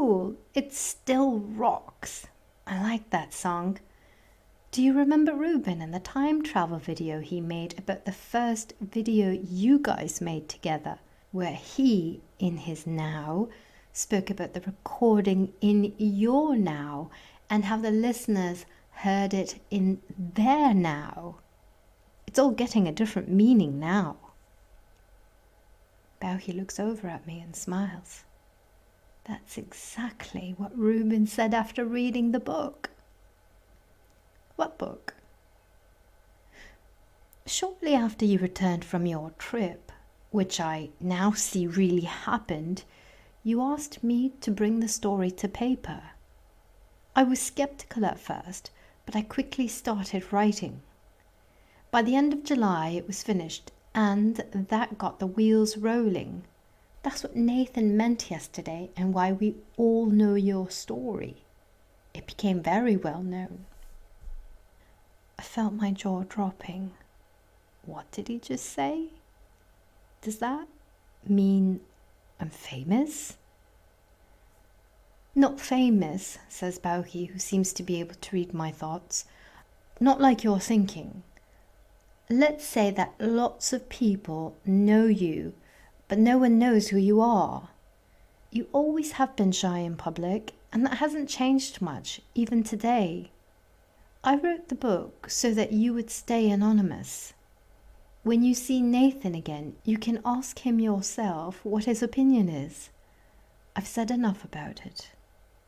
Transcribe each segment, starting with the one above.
cool. It still rocks. I like that song. Do you remember Ruben and the time travel video he made about the first video you guys made together, where he, in his now, spoke about the recording in your now and how the listeners heard it in their now? It's all getting a different meaning now. Bauhi looks over at me and smiles. That's exactly what Ruben said after reading the book. What book? Shortly after you returned from your trip, which I now see really happened, you asked me to bring the story to paper. I was skeptical at first, but I quickly started writing. By the end of July, it was finished, and that got the wheels rolling. That's what Nathan meant yesterday and why we all know your story. It became very well known. I felt my jaw dropping. What did he just say? Does that mean I'm famous? Not famous, says Bauhi, who seems to be able to read my thoughts. Not like you're thinking. Let's say that lots of people know you, but no one knows who you are. You always have been shy in public, and that hasn't changed much, even today. I wrote the book so that you would stay anonymous. When you see Nathan again, you can ask him yourself what his opinion is. I've said enough about it.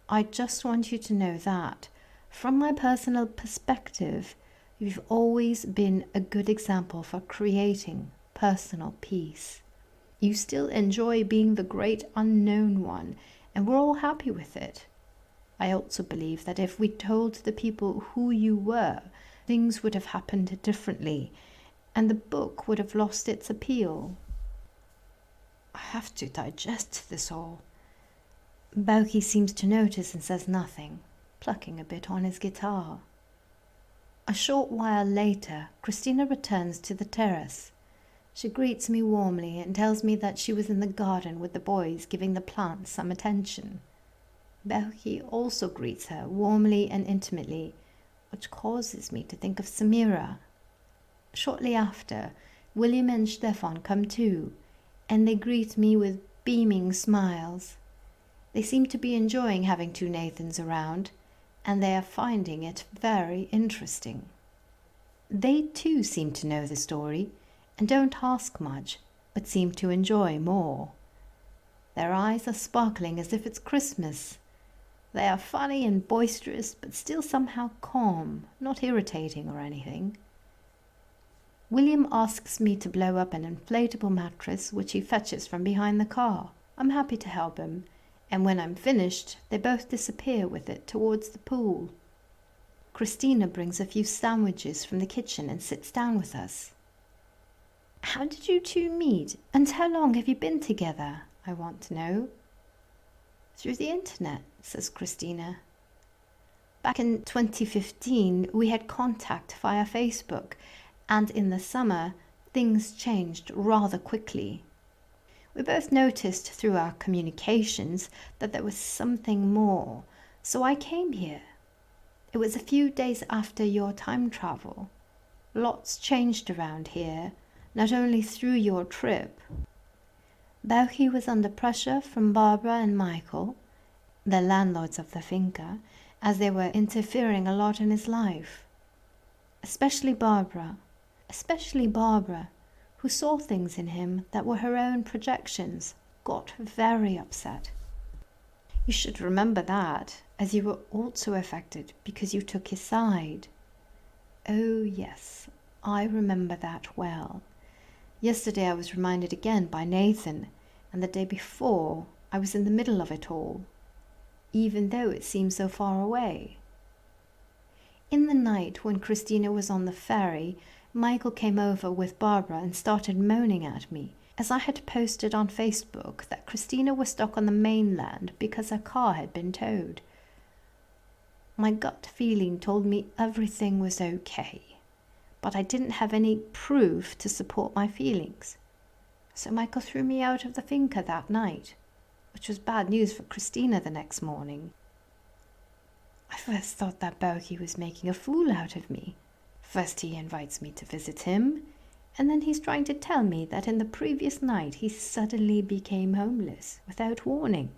I just want you to know that, from my personal perspective, you've always been a good example for creating personal peace. You still enjoy being the great unknown one, and we're all happy with it. I also believe that if we told the people who you were, things would have happened differently, and the book would have lost its appeal. I have to digest this all. Bauhi seems to notice and says nothing, plucking a bit on his guitar. A short while later, Christina returns to the terrace. She greets me warmly and tells me that she was in the garden with the boys, giving the plants some attention. Bauhi also greets her warmly and intimately, which causes me to think of Samira. Shortly after, William and Stefan come too, and they greet me with beaming smiles. They seem to be enjoying having two Nathans around, and they are finding it very interesting. They too seem to know the story, and don't ask much, but seem to enjoy more. Their eyes are sparkling as if it's Christmas. They are funny and boisterous, but still somehow calm, not irritating or anything. William asks me to blow up an inflatable mattress, which he fetches from behind the car. I'm happy to help him, and when I'm finished, they both disappear with it towards the pool. Christina brings a few sandwiches from the kitchen and sits down with us. How did you two meet, and how long have you been together? I want to know. Through the internet, says Christina. Back in 2015, we had contact via Facebook, and in the summer, things changed rather quickly. We both noticed through our communications that there was something more, so I came here. It was a few days after your time travel. Lots changed around here, not only through your trip. Bauhi was under pressure from Barbara and Michael, the landlords of the finca, as they were interfering a lot in his life. Especially Barbara, who saw things in him that were her own projections, got very upset. You should remember that, as you were also affected because you took his side. Oh yes, I remember that well. Yesterday I was reminded again by Nathan, and the day before I was in the middle of it all, even though it seemed so far away. In the night when Christina was on the ferry, Michael came over with Barbara and started moaning at me, as I had posted on Facebook that Christina was stuck on the mainland because her car had been towed. My gut feeling told me everything was okay, but I didn't have any proof to support my feelings. So Michael threw me out of the finca that night. which was bad news for Christina the next morning. I first thought that Bauke was making a fool out of me. First he invites me to visit him, and then he's trying to tell me that in the previous night he suddenly became homeless without warning.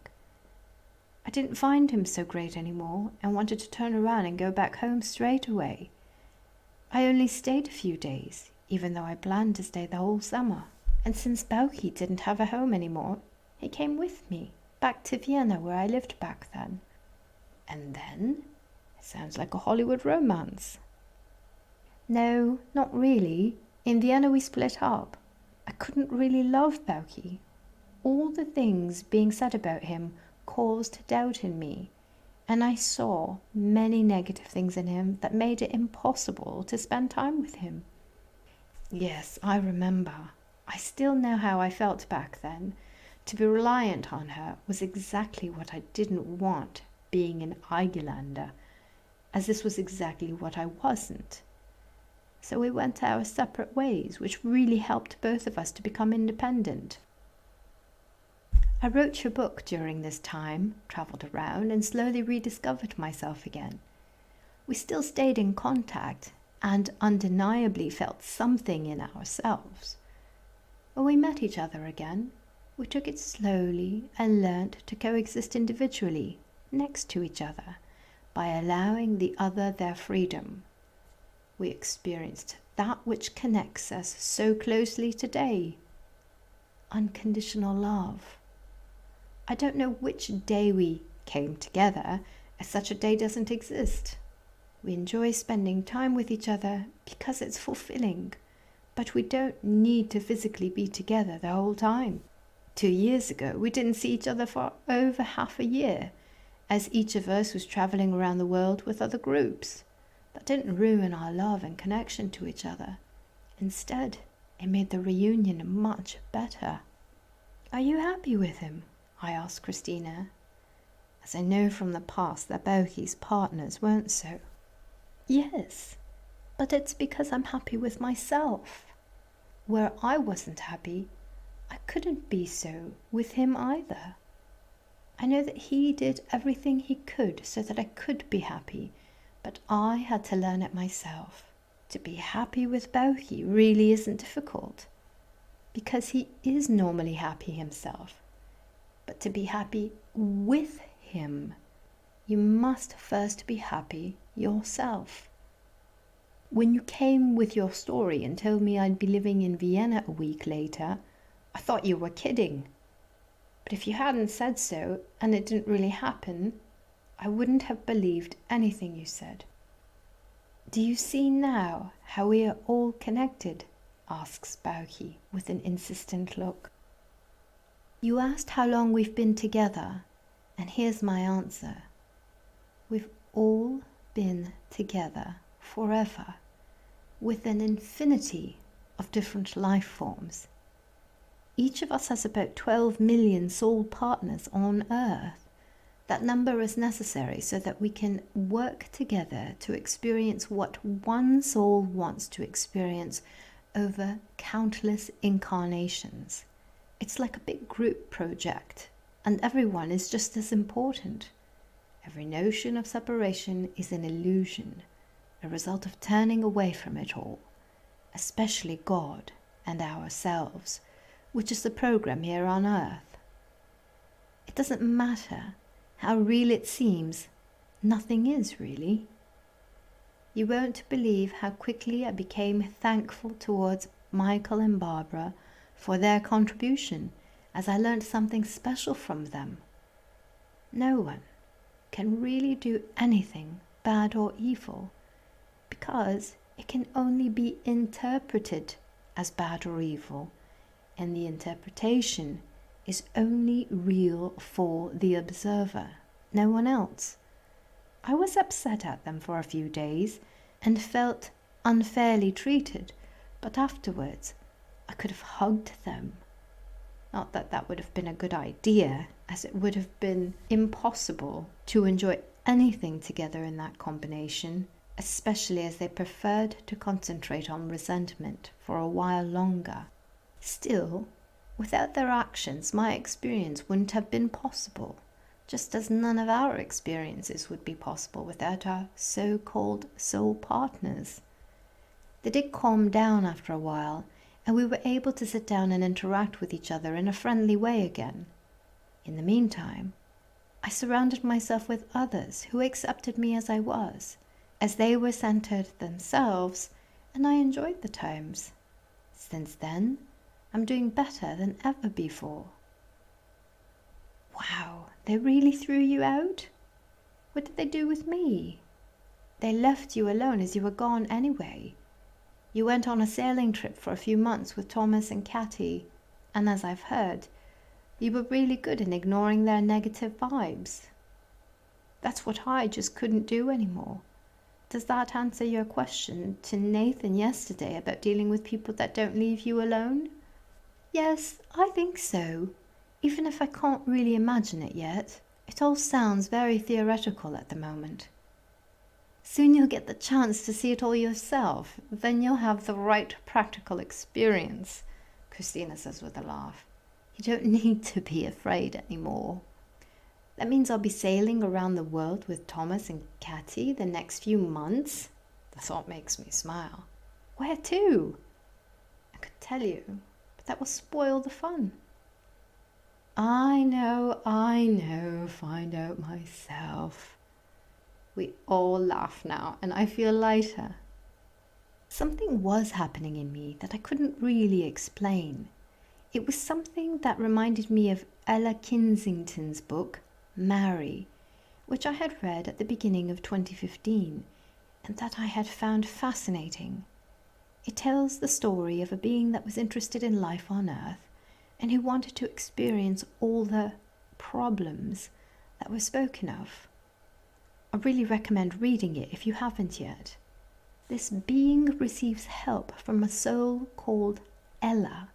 I didn't find him so great anymore and wanted to turn around and go back home straight away. I only stayed a few days, even though I planned to stay the whole summer. And since Bauke didn't have a home anymore, he came with me, back to Vienna where I lived back then. And then? It sounds like a Hollywood romance. No, not really. In Vienna we split up. I couldn't really love Bauke. All the things being said about him caused doubt in me, and I saw many negative things in him that made it impossible to spend time with him. Yes, I remember. I still know how I felt back then. To be reliant on her was exactly what I didn't want being an Eigilander, as this was exactly what I wasn't. So we went our separate ways, which really helped both of us to become independent. I wrote your book during this time, travelled around, and slowly rediscovered myself again. We still stayed in contact and undeniably felt something in ourselves. When we met each other again, we took it slowly and learnt to coexist individually, next to each other, by allowing the other their freedom. We experienced that which connects us so closely today: unconditional love. I don't know which day we came together, as such a day doesn't exist. We enjoy spending time with each other because it's fulfilling, but we don't need to physically be together the whole time. 2 years ago, we didn't see each other for over half a year, as each of us was traveling around the world with other groups. That didn't ruin our love and connection to each other. Instead, it made the reunion much better. Are you happy with him? I asked Christina, as I know from the past that Bauke's partners weren't so. Yes, but it's because I'm happy with myself. Where I wasn't happy, I couldn't be so with him either. I know that he did everything he could so that I could be happy, but I had to learn it myself. To be happy with Bauke really isn't difficult, because he is normally happy himself. But to be happy with him, you must first be happy yourself. When you came with your story and told me I'd be living in Vienna a week later, I thought you were kidding. But if you hadn't said so, and it didn't really happen, I wouldn't have believed anything you said. Do you see now how we are all connected? Asks Bauke with an insistent look. You asked how long we've been together, and here's my answer. We've all been together forever, with an infinity of different life forms. Each of us has about 12 million soul partners on Earth. That number is necessary so that we can work together to experience what one soul wants to experience over countless incarnations. It's like a big group project, and everyone is just as important. Every notion of separation is an illusion, a result of turning away from it all, especially God and ourselves, which is the program here on Earth. It doesn't matter how real it seems, nothing is really. You won't believe how quickly I became thankful towards Michael and Barbara for their contribution, as I learned something special from them. No one can really do anything bad or evil, because it can only be interpreted as bad or evil, and the interpretation is only real for the observer, no one else. I was upset at them for a few days and felt unfairly treated, but afterwards I could have hugged them. Not that that would have been a good idea, as it would have been impossible to enjoy anything together in that combination, especially as they preferred to concentrate on resentment for a while longer. Still, Without their actions, my experience wouldn't have been possible, just as none of our experiences would be possible without our so-called soul partners. They did calm down after a while, and we were able to sit down and interact with each other in a friendly way again. In the meantime, I surrounded myself with others who accepted me as I was, as they were centered themselves, and I enjoyed the times. Since then, I'm doing better than ever before. Wow, they really threw you out? What did they do with me? They left you alone as you were gone anyway. You went on a sailing trip for a few months with Thomas and Katy, and as I've heard, you were really good in ignoring their negative vibes. That's what I just couldn't do anymore. Does that answer your question to Nathan yesterday about dealing with people that don't leave you alone? Yes, I think so. Even if I can't really imagine it yet, it all sounds very theoretical at the moment. Soon you'll get the chance to see it all yourself. Then you'll have the right practical experience, Christina says with a laugh. You don't need to be afraid anymore. That means I'll be sailing around the world with Thomas and Katy the next few months. The thought makes me smile. Where to? I could tell you, but that will spoil the fun. I know, find out myself. We all laugh now, and I feel lighter. Something was happening in me that I couldn't really explain. It was something that reminded me of Ella Kinsington's book, Marry, which I had read at the beginning of 2015, and that I had found fascinating. It tells the story of a being that was interested in life on Earth and who wanted to experience all the problems that were spoken of. I really recommend reading it if you haven't yet. This being receives help from a soul called Ella,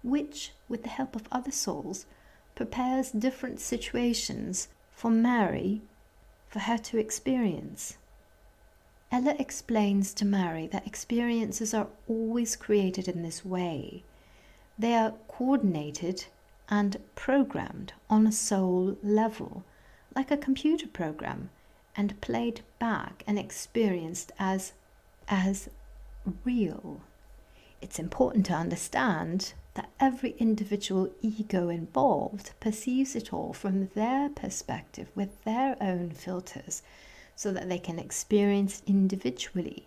which, with the help of other souls, prepares different situations for Mary for her to experience. Ella explains to Mary that experiences are always created in this way. They are coordinated and programmed on a soul level, like a computer program, and played back and experienced as real. It's important to understand that every individual ego involved perceives it all from their perspective with their own filters so that they can experience individually.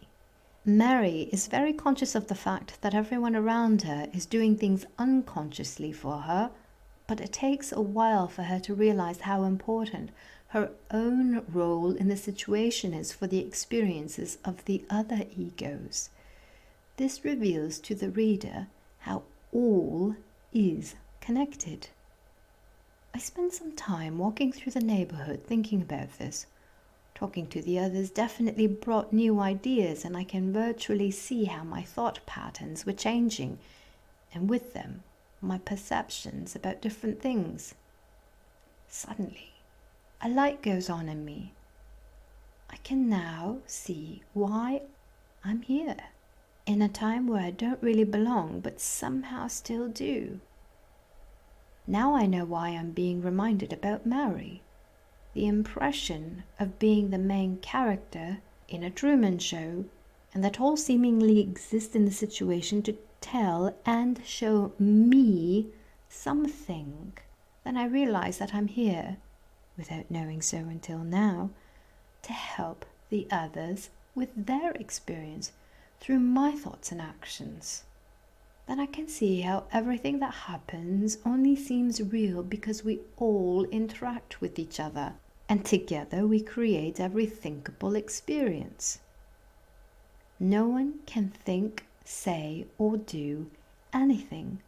Mary is very conscious of the fact that everyone around her is doing things unconsciously for her, but it takes a while for her to realize how important her own role in the situation is for the experiences of the other egos. This reveals to the reader how all is connected. I spent some time walking through the neighborhood thinking about this. Talking to the others definitely brought new ideas, and I can virtually see how my thought patterns were changing, and with them, my perceptions about different things. Suddenly, a light goes on in me. I can now see why I'm here, in a time where I don't really belong, but somehow still do. Now I know why I'm being reminded about Mary. The impression of being the main character in a Truman Show, and that all seemingly exist in the situation to tell and show me something. Then I realize that I'm here, without knowing so until now, to help the others with their experience through my thoughts and actions. Then I can see how everything that happens only seems real because we all interact with each other, and together we create every thinkable experience. No one can think, say, or do anything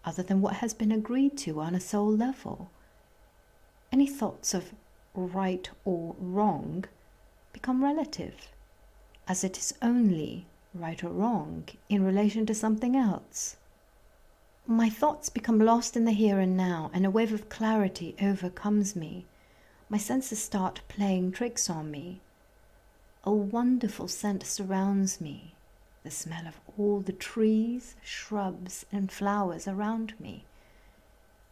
other than what has been agreed to on a soul level. Any thoughts of right or wrong become relative, as it is only right or wrong in relation to something else. My thoughts become lost in the here and now, and a wave of clarity overcomes me. My senses start playing tricks on me. A wonderful scent surrounds me, the smell of all the trees, shrubs, and flowers around me.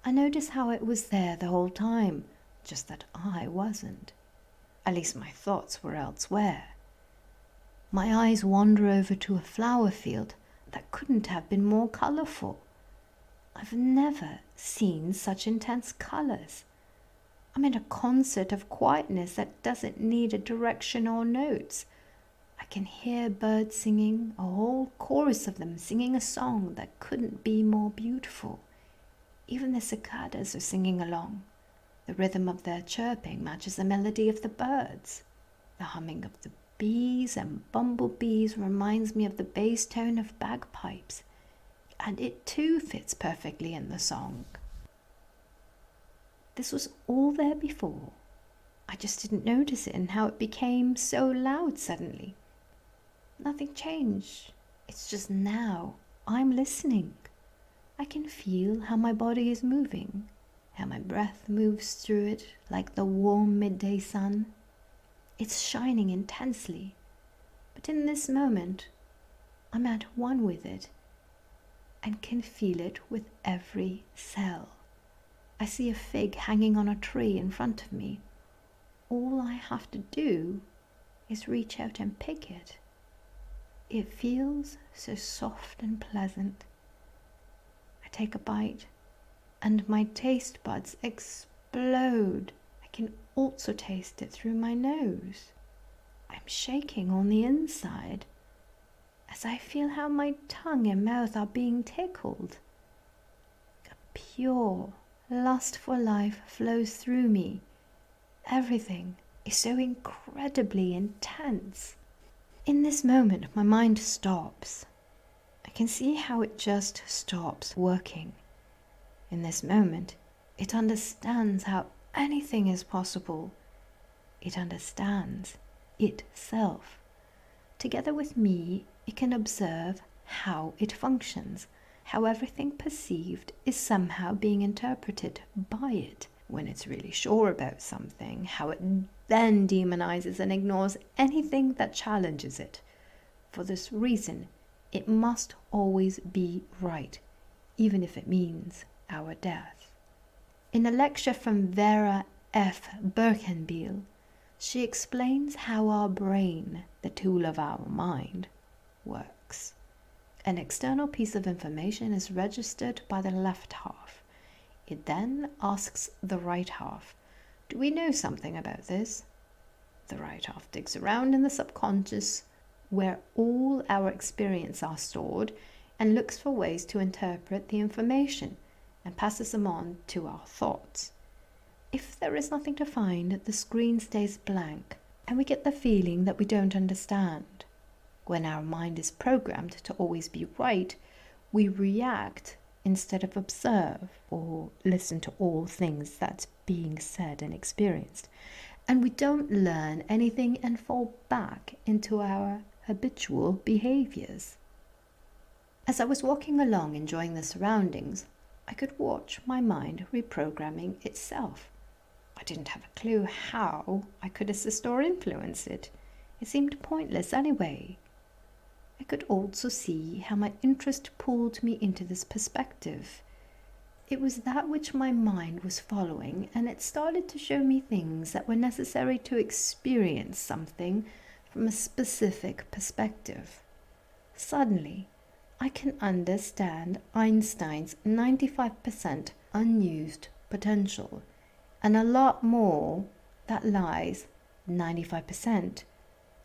I noticed how it was there the whole time, just that I wasn't. At least my thoughts were elsewhere. My eyes wander over to a flower field that couldn't have been more colourful. I've never seen such intense colours. I'm in a concert of quietness that doesn't need a direction or notes. I can hear birds singing, a whole chorus of them singing a song that couldn't be more beautiful. Even the cicadas are singing along. The rhythm of their chirping matches the melody of the birds. The humming of the bees and bumblebees reminds me of the bass tone of bagpipes, and it too fits perfectly in the song. This was all there before. I just didn't notice it and how it became so loud suddenly. Nothing changed. It's just now I'm listening. I can feel how my body is moving, how my breath moves through it like the warm midday sun. It's shining intensely, but in this moment, I'm at one with it and can feel it with every cell. I see a fig hanging on a tree in front of me. All I have to do is reach out and pick it. It feels so soft and pleasant. I take a bite and my taste buds explode. I can also taste it through my nose. I'm shaking on the inside as I feel how my tongue and mouth are being tickled. A pure lust for life flows through me. Everything is so incredibly intense. In this moment, my mind stops. I can see how it just stops working. In this moment, it understands how anything is possible. It understands itself. Together with me, it can observe how it functions, how everything perceived is somehow being interpreted by it. When it's really sure about something, how it then demonizes and ignores anything that challenges it. For this reason, it must always be right, even if it means our death. In a lecture from Vera F. Birkenbiel, she explains how our brain, the tool of our mind, works. An external piece of information is registered by the left half. It then asks the right half, do we know something about this? The right half digs around in the subconscious, where all our experiences are stored, and looks for ways to interpret the information and passes them on to our thoughts. If there is nothing to find, the screen stays blank, and we get the feeling that we don't understand. When our mind is programmed to always be right, we react instead of observe or listen to all things that's being said and experienced. And we don't learn anything and fall back into our habitual behaviors. As I was walking along enjoying the surroundings, I could watch my mind reprogramming itself. I didn't have a clue how I could assist or influence it. It seemed pointless anyway. I could also see how my interest pulled me into this perspective. It was that which my mind was following, and it started to show me things that were necessary to experience something from a specific perspective. Suddenly, I can understand Einstein's 95% unused potential, and a lot more that lies 95%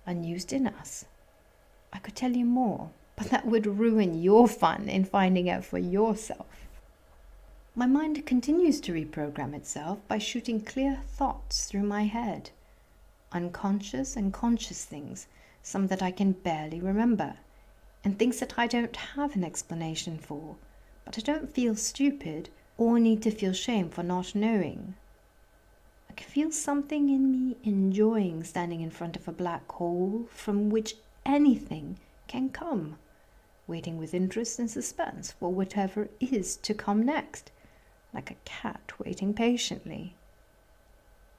unused in us. I could tell you more, but that would ruin your fun in finding out for yourself. My mind continues to reprogram itself by shooting clear thoughts through my head. Unconscious and conscious things, some that I can barely remember, and things that I don't have an explanation for, but I don't feel stupid or need to feel shame for not knowing. I can feel something in me enjoying standing in front of a black hole from which anything can come, waiting with interest and suspense for whatever is to come next, like a cat waiting patiently.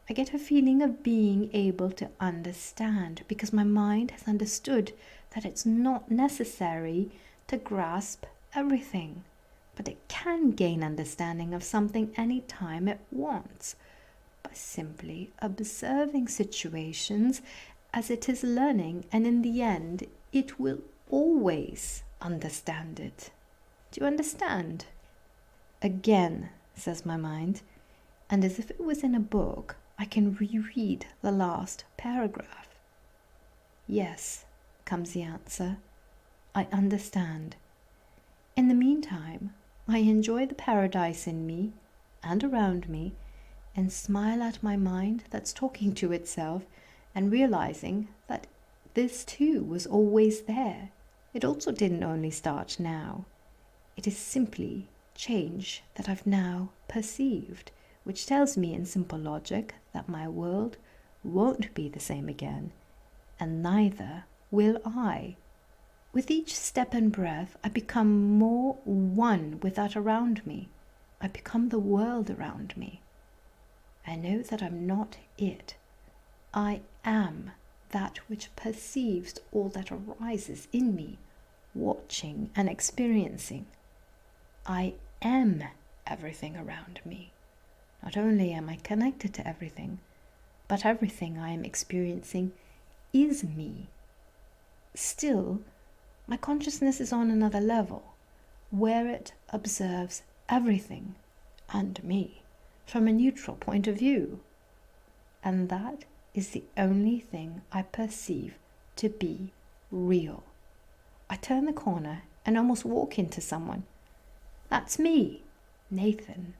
I get a feeling of being able to understand because my mind has understood that it's not necessary to grasp everything, but it can gain understanding of something any time it wants by simply observing situations as it is learning, and in the end, it will always understand it. Do you understand? Again, says my mind, and as if it was in a book, I can reread the last paragraph. Yes, comes the answer. I understand. In the meantime, I enjoy the paradise in me and around me, and smile at my mind that's talking to itself and realizing that this too was always there. It also didn't only start now. It is simply change that I've now perceived, which tells me in simple logic that my world won't be the same again, and neither will I. With each step and breath, I become more one with that around me. I become the world around me. I know that I'm not it. I am that which perceives all that arises in me, watching and experiencing. I am everything around me. Not only am I connected to everything, but everything I am experiencing is me. Still, my consciousness is on another level, where it observes everything and me from a neutral point of view. And that is the only thing I perceive to be real. I turn the corner and almost walk into someone. That's me, Nathan,